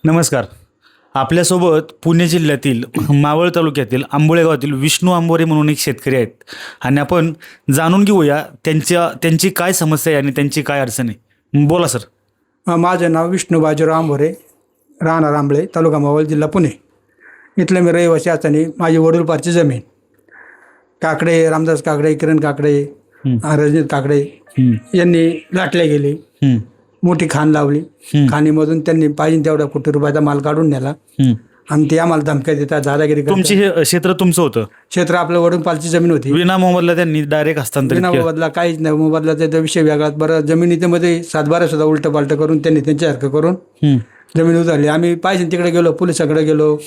नमस्कार. आपल्यासोबत पुणे जिल्ह्यातील मावळ तालुक्यातील आंबोळे गावातील विष्णू आंबोरे म्हणून एक शेतकरी आहेत आणि आपण जाणून घेऊया त्यांची काय समस्या आहे आणि त्यांची काय अडचण आहे. बोला सर. माझं नाव विष्णू बाजीराव आंबोरे, राहणार आंबळे, तालुका मावळ, जिल्हा पुणे. इथलं मी रहिवासी असताना माझी वडीलपारची जमीन काकडे, रामदास काकडे, किरण काकडे, रजनीत काकडे यांनी लाटल्या गेली. मोठी खाण लावली. खाणीमधून त्यांनी पाहिजे तेवढा कोटी रुपयाचा माल काढून नेला आणि ते आम्हाला धमक्या देतात, दादागिरी करतात. तुमची हे क्षेत्र तुमचं होतं? क्षेत्र आपलं वडीलपारची जमीन होती. विना मोबदला त्यांनी डायरेक्ट हस्तांतरित विना केलं. मोबदला काहीच नाही. मोबदलाचा विषय वेगळाच. बरं, जमिनीमध्ये 7-12 सुद्धा उलट पालट करून त्यांनी त्यांच्यासारखं करून जमीन उतरली. आम्ही पाहिजे तिकडे गेलो, पोलिसाकडे गेलो,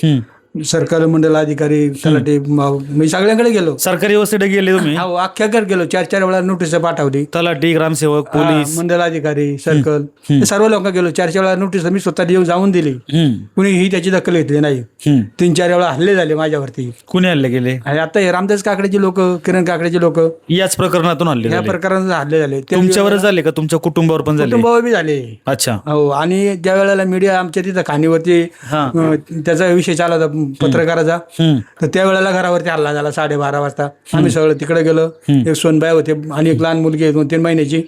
सरकार मंडल अधिकारी, तलाठी, मी सगळ्यांकडे गेलो. सरकारी व्यवस्थेकडे गेले तुम्ही? हो, अख्ख्याकडे गेलो. 4-4 वेळा नोटीस पाठवली. तलाठी, ग्रामसेवक, पोलीस, मंडल अधिकारी, सर्कल, सर्व लोक गेलो. 4-4 वेळा नोटीस मी स्वतः येऊन जाऊन दिली. कुणीही त्याची दखल घेतली नाही. 3-4 वेळा हल्ले झाले माझ्यावरती. कुणी हल्ले गेले? आणि आता हे रामदास काकडेचे लोक, किरण काकडेचे लोक, याच प्रकरणातून हल्ले या झाले? प्रकारात हल्ले झाले. तुमच्यावरच झाले का तुमच्या कुटुंबावर पण झाले? कुटुंबावर बी झाले. अच्छा. हो. आणि ज्या वेळेला मीडिया आमच्या तिथं खाणीवरती त्याचा विषय चालला होता पत्रकाराचा, तर त्यावेळेला घरावरती हल्ला झाला 12:30 वाजता. आम्ही सगळं तिकडे गेलो. एक सोनबाई होते आणि एक लहान मुलगी 2-3 महिन्याची.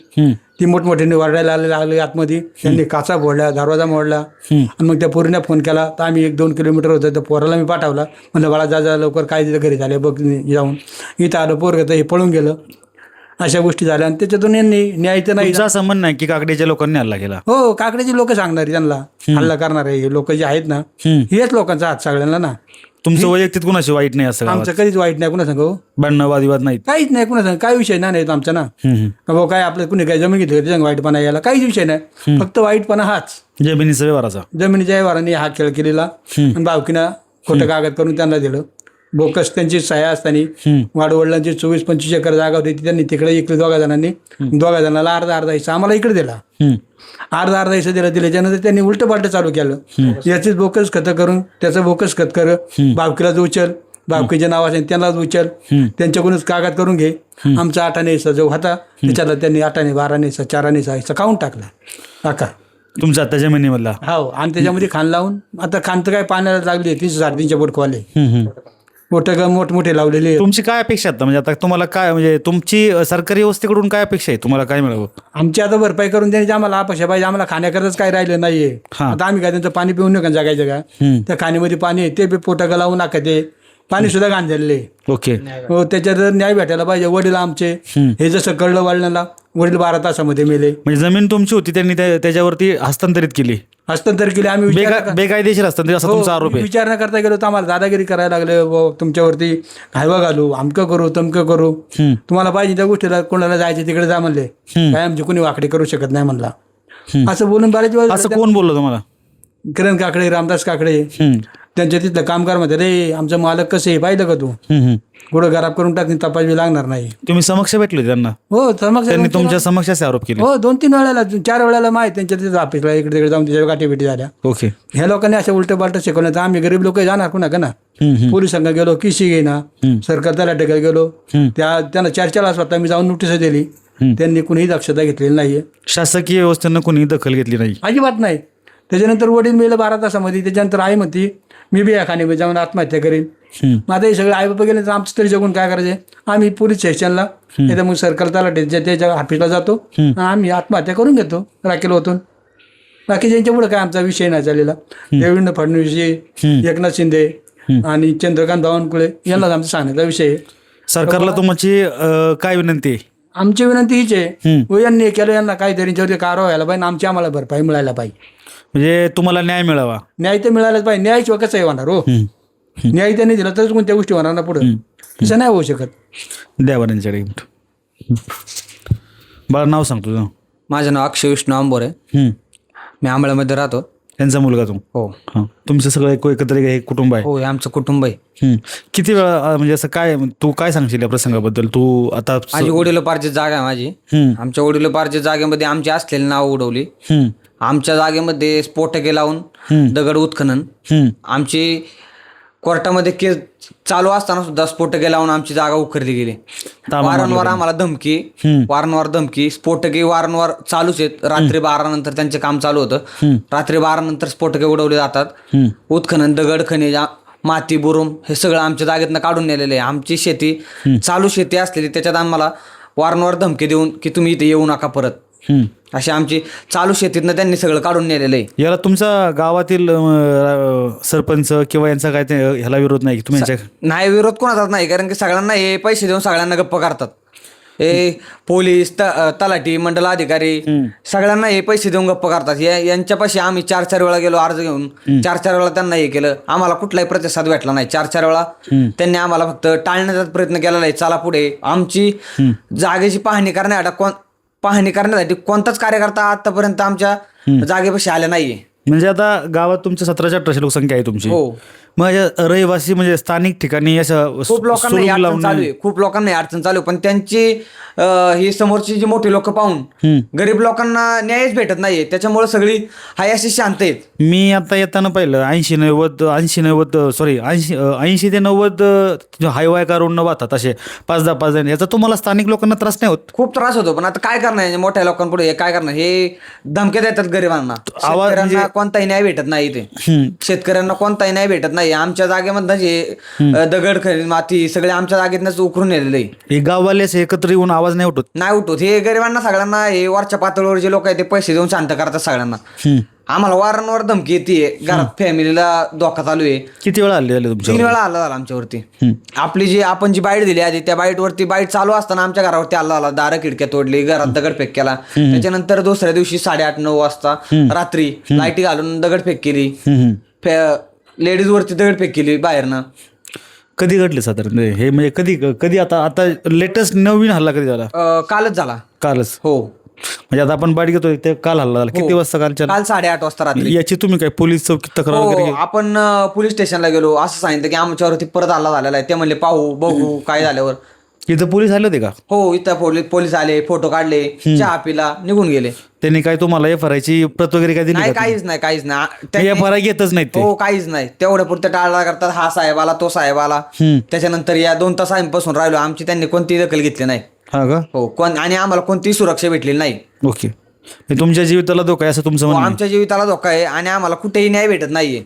ती मोठमोठ्याने वाढायला लागली आतमध्ये. त्यांनी काचा फोडल्या, दरवाजा मोडला. आणि मग त्या पोरीने फोन केला, तर आम्ही 1-2 किलोमीटर होतो, तर पोराला मी पाठवला. म्हणलं, बाळा जा लवकर, काय तिथं घरी झाले बघ. जाऊन इथं आलं, पोरगं हे पळून गेलं. अशा गोष्टी झाल्या आणि त्याच्यातून यांनी न्याय तर नाही. असं म्हणणं नाही की काकडेच्या लोकांनी हल्ला केला? हो, काकड्याची लोक सांगणार त्यांना हल्ला करणारे लोक जे आहेत ना, हेच लोकांचा हात सगळ्यांना ना. तुमचं वैयक्तिक कुणाशी वाईट नाही असं? आमचं कधीच वाईट नाही. कुणा सांगू भांडणं वादिवाद नाहीत? काहीच नाही. कुणा सांग काय विषय नाही आमचा ना. भाऊ काय आपलं कुणी काय जमीन घेतली त्याच्या वाईटपणा यायला काहीच विषय नाही. फक्त वाईटपणा हाच जमिनीचा व्यवहाराचा. जमिनीच्या व्यवहाराने हा खेळ केलेला. आणि भावकीनं खोटं कागद करून त्यांना दिलं. बोकस त्यांची सह्या असताना वाडवडिलांची 24-25 एकर जागा होती, त्यांनी तिकडे इकडे दोघा जणांना अर्धा हिस्सा आम्हाला इकडे दिला. अर्धा हिस्सा दिल्याच्यानंतर त्यांनी उलट पालट चालू केलं. याचीच बोकस खतं करून त्याचं बोकस खत कर, भावकीलाच उचल, भावकीच्या नावाने त्यांनाच उचल, त्यांच्याकडूनच कागद करून घे. आमचा 8 आणे हिस्सा जो होता त्याच्याला त्यांनी 8 आणे, 12 आणे हिस्सा, 4 आणे हिस्सा खाऊन टाकला आकार तुमच्या आता जमिनीमधला. हो. आणि त्याच्यामध्ये खाण लावून आता खाण तर काय पाण्याला लागली 300-350 बोटकवाले बोटं मोठमोठे लावलेले. तुमची काय अपेक्षा आता, म्हणजे आता तुम्हाला काय, म्हणजे तुमची सरकारी व्यवस्थेकडून काय अपेक्षा आहे? तुम्हाला काय मिळावं? आमची आता भरपाई करून द्यायची आम्हाला अपेक्षा पाहिजे. आम्हाला खाण्याकरच काय राहिलं नाहीये. आता आम्ही काय त्यांचं पाणी पिऊन नका जगायचं का? त्या खाणीमध्ये पाणी आहे ते पोटाला लावून नाका, ते पाणी सुद्धा घाण झालेले. ओके. हो, त्याच्यात न्याय भेटायला पाहिजे. वडील आमचे हे जसं कळलं वडिलांना, वडील 12 तासामध्ये मेले. म्हणजे जमीन तुमची होती, त्यांनी त्याच्यावरती हस्तांतरित केली, हस्तांतर केले. आम्ही बेकायदेशीर हस्तांतरित असा तुमचा आरोप आहे? विचार न करता गेलो तर आम्हाला दादागिरी करायला लागले. तुमच्यावरती घायवा घालू, अमकं करू, तमकं करू, तुम्हाला पाहिजे त्या गोष्टीला कोणाला जायचे तिकडे जा म्हणले. काय आमची कोणी वाकडे करू शकत नाही म्हणला. असं बोलून बरेच वेळ. असं कोण बोललो तुम्हाला? किरण काकडे, रामदास काकडे, त्यांच्या तिथलं कामगार मध्ये, रे आमचं मालक कसं आहे पाहिलं का तू, कुठं खराब करून टाकून तपासवी लागणार नाही. तुम्ही समक्ष भेटले त्यांना? हो, त्यांनी तुमच्या समक्ष असे आरोप केले? हो, 2-3 वेळेला, 4 वेळेला माहिती त्यांच्या तिथं ऑफिसला इकडे तिकडे जाऊन त्याच्या गाठीभेटी झाल्या. ओके. ह्या लोकांनी असं उलट पालट शिकवलं तर आम्ही गरीब लोक जाणार कुणा का ना. पोलिसांना गेलो, किशी घेईना, सरकार तलाठ्याकडे गेलो, त्यांना 4 वेळा स्वतः मी जाऊन नोटीस दिली. त्यांनी कुणीही दक्षता घेतलेली नाहीये. शासकीय व्यवस्थेनं कुणीही दखल घेतली नाही? अजिबात नाही. त्याच्यानंतर वडील मेलं 12 तासामध्ये. त्याच्यानंतर आई म्हणती मी बी या खाणीमध्ये जाऊन आत्महत्या करेन. मग आता हे सगळे आई बाबा गेले तर आमचं तरी जगून काय करायचे? आम्ही पोलीस स्टेशनला नाही मग सरकार तलाठ्याच्या त्याच्या ऑफिसला जातो, आम्ही आत्महत्या करून घेतो राखेल होतून. बाकी ज्यांच्या पुढे काय आमचा विषय नाही झालेला. देवेंद्र फडणवीस, एकनाथ शिंदे आणि चंद्रकांत बावनकुळे यांनाच आमचा सांगण्याचा विषय आहे. सरकारला तुमची काय विनंती आहे? आमची विनंती हीच आहे, यांनी केलं, यांना काहीतरी कारवाई व्हायला पाहिजे, आमची आम्हाला भरपाई मिळायला पाहिजे. म्हणजे तुम्हाला न्याय मिळावा? न्याय तर मिळालाच पाहिजे. न्यायशिवाय कसं होणार हो? न्याय त्यांनी दिला तरच कोणत्या गोष्टी होणार ना पुढे. तसं नाही होऊ शकत. द्या बरं यांच्याकडे. बरं, नाव सांग तुझं? माझं नाव अक्षय विष्णू आंबोरे. मी आंबळ्यामध्ये राहतो. त्यांचा मुलगा तू? हो. हां. तुमचं सगळं एकत्र हे कुटुंब आहे? हो, हे आमचं कुटुंब आहे. किती वेळा, म्हणजे असं काय, तू काय सांगशील या प्रसंगाबद्दल? तू आता माझी वडिलोपार्जित जागा आहे माझी. आमच्या वडिलोपार्जित जागेमध्ये आमची असलेली नाव उडवली. आमच्या जागेमध्ये स्फोटके लावून दगड उत्खनन, आमची कोर्टामध्ये केस चालू असताना सुद्धा स्फोटके लावून आमची जागा उखरली गेली. वारंवार आम्हाला धमकी, वारंवार धमकी, स्फोटके वारंवार चालूच आहेत. रात्री 12 नंतर त्यांचे काम चालू होतं. रात्री 12 नंतर स्फोटके उडवले जातात. उत्खनन, दगड, खनिज, माती, बुरुम हे सगळं आमच्या जागेतनं काढून नेलेलं आहे. आमची शेती, चालू शेती असलेली, त्याच्यात आम्हाला वारंवार धमकी देऊन की तुम्ही इथे येऊ नका परत, अशी आमची चालू शेतीतनं त्यांनी सगळं काढून नेलेलं आहे. याला तुमचा गावातील सरपंच किंवा यांचा काय ह्याला विरोध नाही तुम्ही नाही, विरोध कोणाचाच नाही, कारण की सगळ्यांना हे पैसे देऊन सगळ्यांना गप्प करतात. हे पोलीस, तलाठी, मंडल अधिकारी सगळ्यांना हे पैसे देऊन गप्प करतात. यांच्यापाशी आम्ही 4-4 वेळा गेलो अर्ज घेऊन, 4-4 वेळा त्यांना हे केलं. आम्हाला कुठलाही प्रतिसाद भेटला नाही. 4-4 वेळा त्यांनी आम्हाला फक्त टाळण्याचा प्रयत्न केलेला आहे. चला पुढे, आमची जागेची पाहणी करण्यासाठी कोणताच कार्यकर्ता आतापर्यंत आमच्या जागेपाशी आला नाहीये. म्हणजे आता गावात तुमच्या 1700-1800 लोकसंख्या आहे तुमची. हो. मग रहिवासी म्हणजे स्थानिक ठिकाणी असं खूप लोकांना ही अडचण चालू आहे, खूप लोकांना ही अडचण चालू आहे. पण त्यांची ही समोरची जी मोठी लोक पाहून गरीब लोकांना न्यायच भेटत नाहीये. त्याच्यामुळे सगळी हाय अशी शांत आहेत. मी आता येताना पाहिलं 80 ते 90 हायवाय का रोड न वाहतात असे 5-10 जण. याचा तुम्हाला स्थानिक लोकांना त्रास नाही होत? खूप त्रास होतो, पण आता काय करणार मोठ्या लोकांपुढे, हे काय करणार? हे धमक्या देतात गरिबांना. शेतकऱ्यांना कोणताही न्याय भेटत नाही इथे. शेतकऱ्यांना कोणताही न्याय भेटत नाही. आमच्या जागेमधनं जे दगड, खनिज, माती सगळे आमच्या जागेतनंच उकरून नेलेलं आहे. हे गाववाले एकत्र येऊन आवाज नाही उठत? नाही उठत. हे गरिबांना सगळ्यांना, हे वरच्या पातळीवर जे लोक आहेत ते पैसे देऊन शांत करतात सगळ्यांना. आम्हाला वारंवार धमकी येते. घरात फॅमिलीला धोका चालू आहे. किती वेळा आले तुमच्या? 3 वेळा हल्ला झाला आमच्यावरती. आपण जी बाईट दिली आधी, त्या बाईटवरती, बाईट चालू असताना आमच्या घरावरती हल्ला झाला. दारं खिडक्या तोडली, घरात दगडफेक केला. त्याच्यानंतर दुसऱ्या दिवशी 8:30-9 वाजता रात्री लाईटी घालून दगडफेक केली. लेडीज वरती दगडफेक केली बाहेरनं. कधी घडले साधारण हे? म्हणजे कधी आता लेटेस्ट नवीन हल्ला कधी झाला? कालच झाला. कालच? हो. म्हणजे आता आपण बाईट घेतोय ते काल हल्ला झाला. किती वाजता? काल 8:30 वाजता रात्री. याची तुम्ही काय पोलीस चौकीत तक्रार वगैरे? आपण पोलीस स्टेशनला गेलो. असं सांगितलं की आमच्यावरती परत हल्ला झालेला आहे. ते म्हणले पाहू बघू काय झाल्यावर. इथं पोलीस आले होते का? हो, इथं पोलीस आले, फोटो काढले, चहा पिला, निघून गेले. त्यांनी काय तुम्हाला FRI ची प्रत वगैरे काय दिली? नाही, काहीच नाही. FRI घेतच नाहीत ते? हो, काहीच नाही. तेवढ्या पुरते टाळा करतात. हा साहेब आला, तो साहेब आला. त्याच्यानंतर या 2 तास आम्ही बसून राहिलो. आमची त्यांनी कोणतीही दखल घेतली नाही. हा का? हो. आणि आम्हाला कोणतीही सुरक्षा भेटलेली नाही. ओके. तुमच्या जीविताला धोका आहे असं तुमचं म्हणणं? आमच्या जीविताला धोका आहे आणि आम्हाला कुठेही न्याय भेटत नाहीये.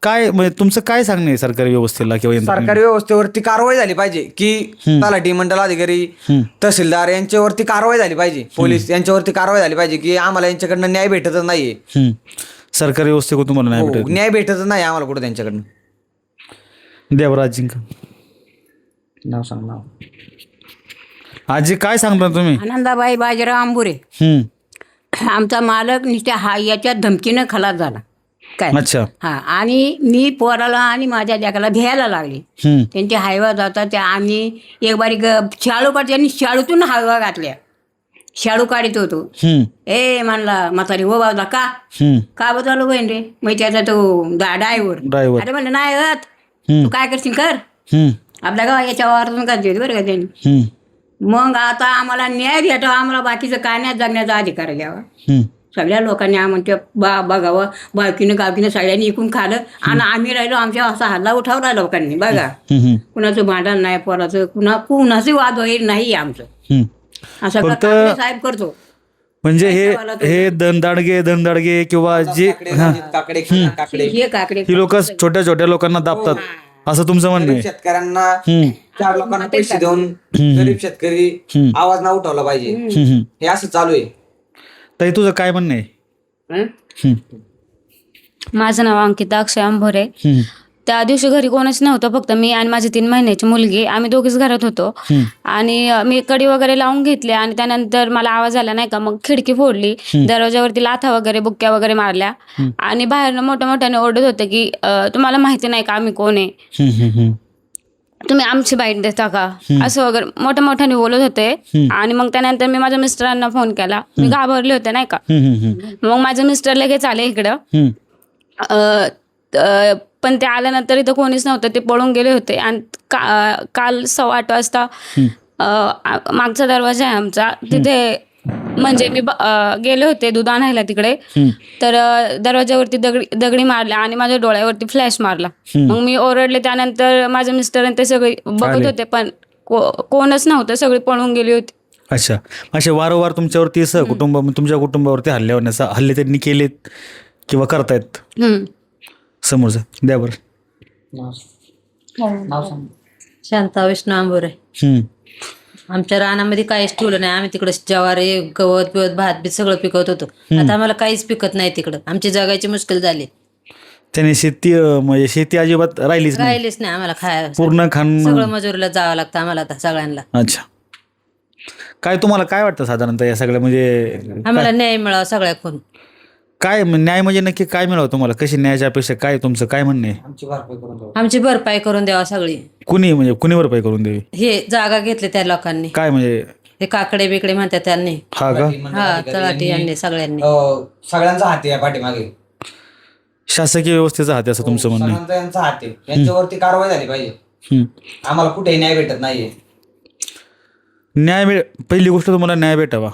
काय म्हणजे तुमचं काय सांगणं आहे सरकारी व्यवस्थेला किंवा सरकारी व्यवस्थेवरती कारवाई झाली पाहिजे, की तलाठी, मंडल अधिकारी, तहसीलदार यांच्यावरती कारवाई झाली पाहिजे. पोलीस यांच्यावरती कारवाई झाली पाहिजे, की आम्हाला यांच्याकडनं न्याय भेटतच नाहीये. सरकारी व्यवस्थेकडून तुम्हाला नाही भेटत? न्याय भेटतच नाही आम्हाला कुठं त्यांच्याकडनं. देवराजिंका नाव सांग. नाव आजी काय सांगता तुम्ही? आनंदाबाई बाजीराव आंबुरे. आमचा मालक नुसत्या याच्या धमकीनं खलास झाला काय. अच्छा. हा. आणि मी पोराला आणि माझ्या लेकाला भ्यायला लागली. त्यांचे हायवा जातात त्या. आम्ही एक बारीक शाळू काढ, त्यांनी शाळूतून हायवा घातल्या. शाळू काढत होतो. म्हणला म्हातारी हो बाजूला का बदललो बहीण रे? मग त्याचा तो ड्रायव्हर अरे म्हणलं नाही होत, तू काय करशील कर, आपल्या गावा याच्यावर काढते बरं का त्यांनी. मग आता आम्हाला न्याय भेटावा, आम्हाला बाकीचं काय नाही, जगण्याचा अधिकार घ्यावा. सगळ्या लोकांनी आम्हाला बघावं, गावकीनं सगळ्यांनी इकून खाल्लं आणि आम्ही राहिलो. आमच्या असा हल्ला उठावला लोकांनी. बघा, कुणाचं भांडण नाही, पोराचं कुणाचं वाद वगैरे नाही आमचं. असं साहेब करतो. म्हणजे हे दणदाडगे किंवा जे काकडे ही लोक छोट्या छोट्या लोकांना दाबतात असं तुमचं म्हणणं आहे? शेतकऱ्यांना 4 लोकांना पैसे देऊन गरीब शेतकरी आवाज ना उठवला पाहिजे, हे असं चालू आहे. ताई तुझं काय म्हणणं आहे? माझं नाव अंकिता अक्षय अंभोरे. त्या दिवशी घरी कोणच नव्हतं, फक्त मी आणि माझी 3 महिन्याची मुलगी. आम्ही दोघीच घरात होतो आणि मी कडी वगैरे लावून घेतली आणि त्यानंतर मला आवाज आला नाही का, मग खिडकी फोडली, दरवाजावरती लाथा वगैरे बुक्क्या वगैरे मारल्या आणि बाहेरनं मोठ्या ओरडत होते की तुम्हाला माहिती नाही का आम्ही कोण आहे, तुम्ही आमची बाईट देता का, असं वगैरे मोठ्याने बोलत होते. आणि मग त्यानंतर मी माझ्या मिस्टरांना फोन केला. मी घाबरले होते नाही का. मग माझे मिस्टर लगेच आले इकडं. पण ते आल्यानंतर इथं कोणीच नव्हतं, ते पळून गेले होते. आणि काल 8:15 वाजता मागचा दरवाजा आहे आमचा, तिथे म्हणजे मी गेले होते दूध आणायला तिकडे, तर दरवाजावरती दगडी मारल्या आणि माझ्या डोळ्यावरती फ्लॅश मारला. मग मी ओरडले. त्यानंतर माझे मिस्टर आणि ते सगळे बघत होते, पण कोणच नव्हतं, सगळी पळून गेली होती. अच्छा, असे वारंवार तुमच्यावरती तुमच्या कुटुंबावरती हल्ले त्यांनी केलेत किंवा करतायत समोरचं? द्या बरं. शांता विष्णू आंबोरे. आमच्या रानामध्ये काहीच ठेवलं नाही. आम्ही तिकडे ज्वारी, गवत बिवत, भात बीत सगळं पिकवत होतो. आता आम्हाला काहीच पिकत नाही तिकडं. आमची जगायची मुश्किल झाली. त्याने म्हणजे शेती अजिबात राहिलीच नाही आम्हाला खायला. पूर्ण सगळं मजुरीला जावं लागतं आम्हाला आता सगळ्यांना. अच्छा, काय तुम्हाला काय वाटतं साधारणतः या सगळ्या म्हणजे आम्हाला न्याय मिळावा सगळ्याकडून. काय न्याय म्हणजे नक्की काय मिळावं तुम्हाला? कशी न्यायाची अपेक्षा? काय तुमचं काय म्हणणं आहे? आमची भरपाई करून द्यावा सगळी. कुणी भरपाई करून द्यावी? हे जागा घेतली त्या लोकांनी. काय म्हणजे हे काकडे बिकडे म्हणतात त्यांनी. हा का? हा, तलाठी यांनी सगळ्यांनी. सगळ्यांचा हात आहे पाठीमागे, शासकीय व्यवस्थेचा हात आहे असं तुमचं म्हणणं आहे? सगळ्यांचा यांचा हात आहे. यांच्यावरती कारवाई झाली पाहिजे. आम्हाला कुठेही न्याय भेटत नाहीये. पहिली गोष्ट तुम्हाला न्याय भेटावा.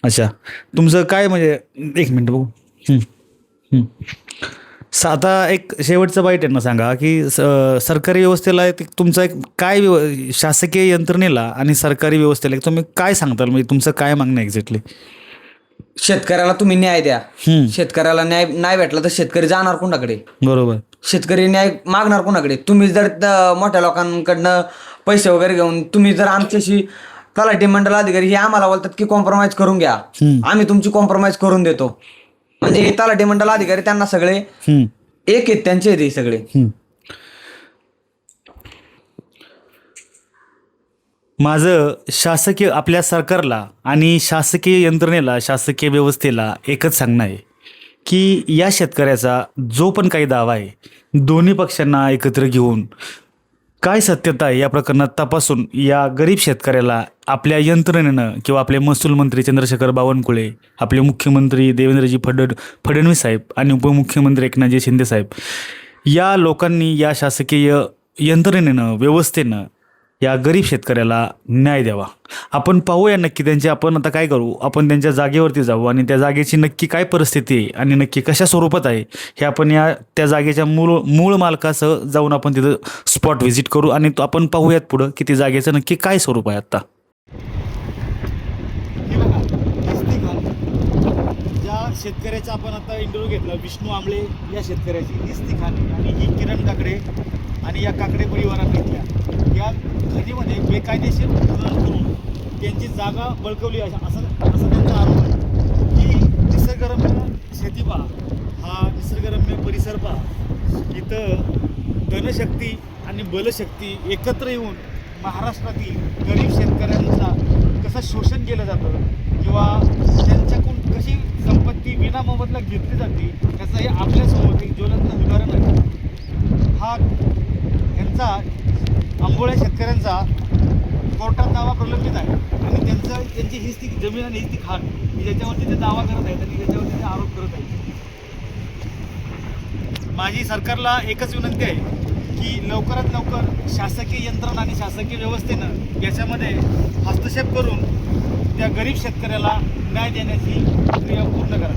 अच्छा, तुमचं काय म्हणजे एक मिनिट बघू. आता एक शेवटचं बाईट यांना सांगा की सरकारी व्यवस्थेला तुमचा एक काय शासकीय यंत्रणेला आणि सरकारी व्यवस्थेला तुम्ही काय सांगताल? म्हणजे तुमचं काय मागणं एक्झॅक्टली? शेतकऱ्याला तुम्ही न्याय द्या. शेतकऱ्याला न्याय नाही भेटला तर शेतकरी जाणार कुणाकडे? बरोबर. शेतकरी न्याय मागणार कुणाकडे? तुम्ही जर मोठ्या लोकांकडनं पैसे वगैरे घेऊन तुम्ही जर आमच्याशी तलाठी मंडल अधिकारी हे आम्हाला बोलतात की कॉम्प्रोमाइज करून घ्या, आम्ही तुमची कॉम्प्रोमाइज करून देतो. म्हणजे हे तलाठी मंडल अधिकारी त्यांना सगळे एक आहेत, त्यांचे आहेत सगळे. माझं शासकीय आपल्या सरकारला आणि शासकीय यंत्रणेला, शासकीय व्यवस्थेला एकच सांगणं आहे की या शेतकऱ्याचा जो पण काही दावा आहे दोन्ही पक्षांना एकत्र घेऊन काय सत्यता आहे या प्रकरणात तपासून या गरीब शेतकऱ्याला आपल्या यंत्रणेनं किंवा आपले महसूल मंत्री चंद्रशेखर बावनकुळे, आपले मुख्यमंत्री देवेंद्रजी फडणवीस साहेब आणि उपमुख्यमंत्री एकनाथजी शिंदे साहेब या लोकांनी, या शासकीय यंत्रणेनं, व्यवस्थेनं या गरीब शेतकऱ्याला न्याय द्यावा. आपण पाहूया नक्की आपण आता काय करू, आपण त्यांच्या जागेवरती जाऊ आणि त्या जागेची नक्की काय परिस्थिती आहे आणि नक्की कशा स्वरूपात आहे हे आपण त्या जागेच्या मूळ मालकासह जाऊन आपण तिथं स्पॉट व्हिजिट करू आणि आपण पाहूयात पुढं की त्या जागेचं नक्की काय स्वरूप आहे. आता ज्या शेतकऱ्याचा आपण आता इंटरव्ह्यू घेतला, विष्णू आंबळे या शेतकऱ्याची ही खान आणि ही किरण काकडे आणि या काकडे परिवारातल्या या खडीमध्ये बेकायदेशीर उत्खनन करून त्यांची जागा बळकवली असं त्यांचा आरोप आहे की निसर्गरम्य शेती पहा, हा निसर्गरम्य परिसर पहा, इथं धनशक्ती आणि बलशक्ती एकत्र येऊन महाराष्ट्रातील गरीब शेतकऱ्यांचा कसं शोषण केलं जातं किंवा त्यांच्याकडून कशी संपत्ती विनामोबदला घेतली जाते त्याचं हे आपल्यासमोर एक ज्वलंत उदाहरण आहे. हा यांचा आंबोळ्या शेतकऱ्यांचा कोर्टात दावा प्रलंबित आहे आणि त्यांची हीच ती जमीन आणि हीच ती खाण ज्याच्यावरती ते दावा करत आहेत आणि ज्याच्यावरती ते आरोप करत आहेत. माझी सरकारला एकच विनंती आहे की लवकरात लवकर शासकीय यंत्रणा आणि शासकीय व्यवस्थेनं याच्यामध्ये हस्तक्षेप करून त्या गरीब शेतकऱ्याला न्याय देण्याची प्रक्रिया पूर्ण करा.